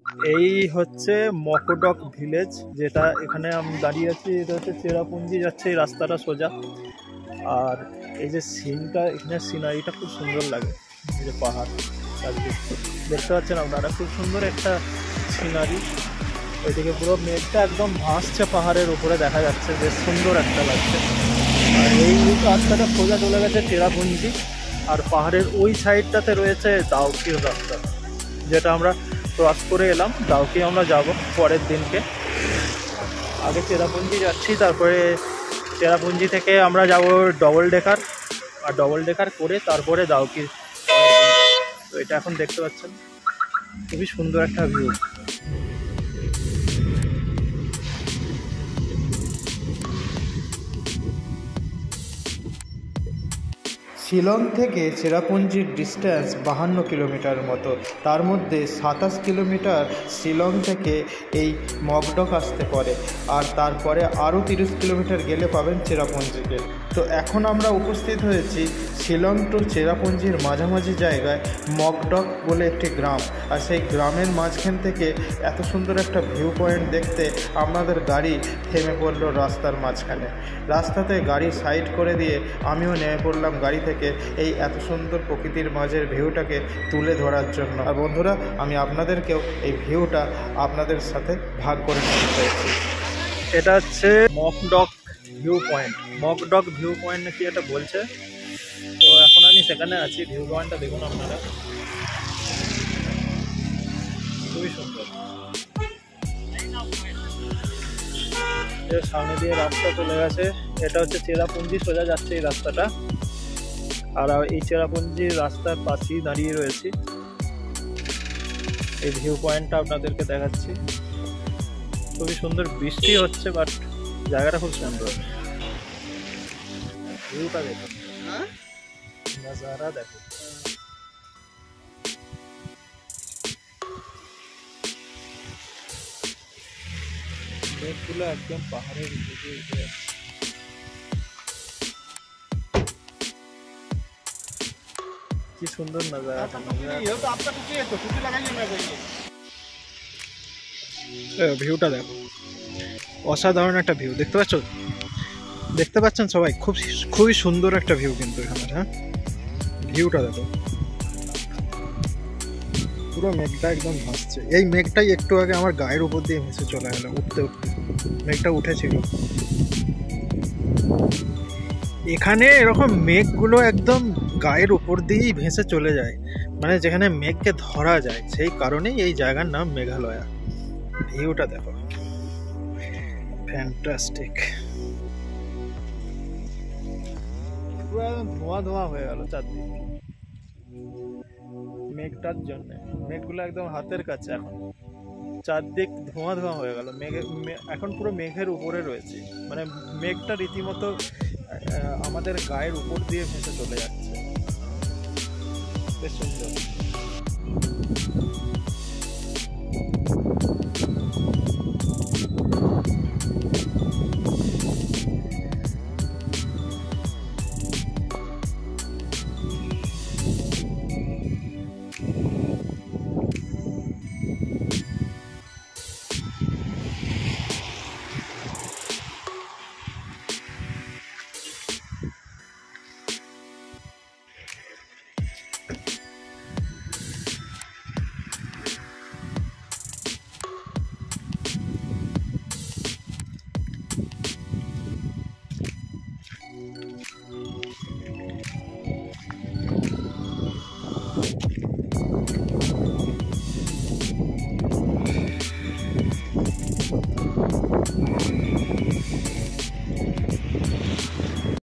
এই হচ্ছে মকডক ভিলেজ, যেটা এখানে আমি দাঁড়িয়ে আছি। এটা হচ্ছে চেরাপুঞ্জি যাচ্ছে এই রাস্তাটা সোজা। আর এই যে সিনটা, এখানে সিনারিটা খুব সুন্দর লাগে। এই যে পাহাড় চারদিক দেখতে পাচ্ছেন আপনারা, খুব সুন্দর একটা সিনারি। ওইদিকে পুরো মেঘটা একদম ভাসছে পাহাড়ের উপরে, দেখা যাচ্ছে, বেশ সুন্দর একটা লাগছে। আর এই রাস্তাটা সোজা চলে গেছে চেরাপুঞ্জি। আর পাহাড়ের ওই সাইডটাতে রয়েছে দাউকির রাস্তা, যেটা আমরা ক্রস করে এলাম। দাউকি আমরা যাব পরের দিনকে। আগে চেরাপুঞ্জি যাচ্ছি, তারপরে চেরাপুঞ্জি থেকে আমরা যাব ডবল ডেকার, আর ডবল ডেকার করে তারপরে দাউকি। তো এটা এখন দেখতে পাচ্ছেন খুবই সুন্দর একটা ভিউ। শিলং থেকে চেরাপুঞ্জির ডিস্ট্যান্স 52 কিলোমিটার মতো। তার মধ্যে 27 কিলোমিটার শিলং থেকে এই মকডক আসতে পারে, আর তারপরে আরও 30 কিলোমিটার গেলে পাবেন চেরাপুঞ্জিকে। তো এখন আমরা উপস্থিত হয়েছি শিলং টু চেরাপুঞ্জির মাঝামাঝি জায়গায় মকডক বলে একটি গ্রাম। আর সেই গ্রামের মাঝখান থেকে এত সুন্দর একটা ভিউ পয়েন্ট দেখতে আমাদের গাড়ি থেমে পড়লো রাস্তার মাঝখানে। রাস্তাতে গাড়ি সাইড করে দিয়ে আমিও নেমে পড়লাম গাড়ি থেকে এই এত সুন্দর প্রকৃতির মাঝের ভিউটাকে তুলে ধরার জন্য। আর বন্ধুরা, আমি আপনাদেরকেও এই ভিউটা আপনাদের সাথে ভাগ করে নিতে চাইছি। এটা হচ্ছে মকডক ভিউ পয়েন্ট। মকডক ভিউ পয়েন্ট নাকি এটা বলছে। তো এখন আমি সেখানে আছি। ভিউ পয়েন্টটা দেখুন আপনারা, খুবই সুন্দর। এর সামনে দিয়ে রাস্তা চলে গেছে। এটা হচ্ছে চেরাপুঞ্জি, সোজা যাচ্ছে এই রাস্তাটা। আর এই চেরাপুঞ্জির রাস্তার পাশেই দাঁড়িয়ে রয়েছি। এই ভিউ পয়েন্টটা আপনাদেরকে দেখাচ্ছি। খুবই সুন্দর। বৃষ্টি হচ্ছে, বাট জায়গাটা খুব সুন্দর। ভিউটা দেখুন, নজারা দেখুন। মেঘগুলো একদম পাহাড়ের দিকে উঠে যাচ্ছে। কি সুন্দর নজারা। ভিউটা দেখো, অসাধারণ একটা ভিউ। দেখতে পাচ্ছ, দেখতে পাচ্ছেন সবাই? খুবই সুন্দর একটা ভিউ কিন্তু এখানে। হ্যাঁ, ভিউটা দেখো, পুরো মেঘটা একদম ভাসছে। এই মেঘটাই একটু আগে আমার গায়ের উপর দিয়ে ভেসে চলে গেল। উঠতে উঠতে মেঘটা উঠেছিল। এখানে এরকম মেঘগুলো একদম গায়ের উপর দিয়েই ভেসে চলে যায়, মানে যেখানে মেঘকে ধরা যায়। সেই কারণেই এই জায়গার নাম মেঘালয়া। ভিউটা দেখো, ফ্যান্টাস্টিক। পুরো একদম ধোঁয়া ধোঁয়া হয়ে গেল চারদিক মেঘটার জন্য। মেঘগুলো একদম হাতের কাছে, এখন চারদিক ধোঁয়া ধোঁয়া হয়ে গেল। এখন পুরো মেঘের উপরে রয়েছে, মানে মেঘটা রীতিমতো আমাদের গায়ের উপর দিয়ে ভেসে চলে যাচ্ছে। বেশ সুন্দর।